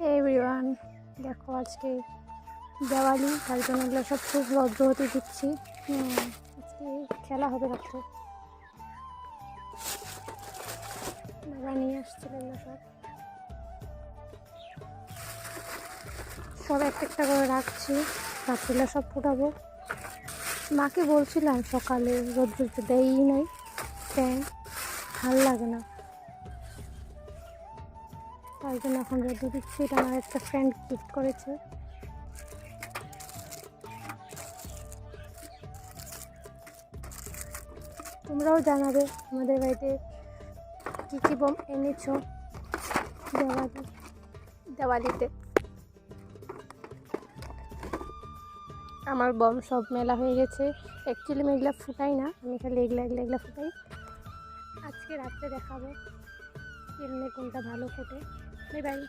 Everyone, দেখো আজকে দেওয়ালি, তার জন্য এগুলো সব খুব রদ্র হতে দিচ্ছি। আজকে খেলা হবে রাত্রে। বাবা নিয়ে আসছিল এগুলো সব একটা একটা করে রাখছি, রাত্রিবেলা সব ফুটাবো। মাকে বলছিলাম সকালে রোদ্র দেয়ই নাই, ভাল লাগে না, তাই জন্য এখন রোদ্র দিচ্ছি। এটা আমার একটা ফ্রেন্ড গিফট করেছে। তোমরাও জানাবে আমাদের বাড়িতে কী কী বোম এনেছো দেওয়ালিতে। আমার বম সব মেলা হয়ে গেছে। অ্যাকচুয়ালি আমি এগুলো ফুটাই না, আমি খালি এগুলা ফুটাই। আজকে রাত্রে দেখাবো কেমনে কোনটা ভালো ফোটে। Bye bye.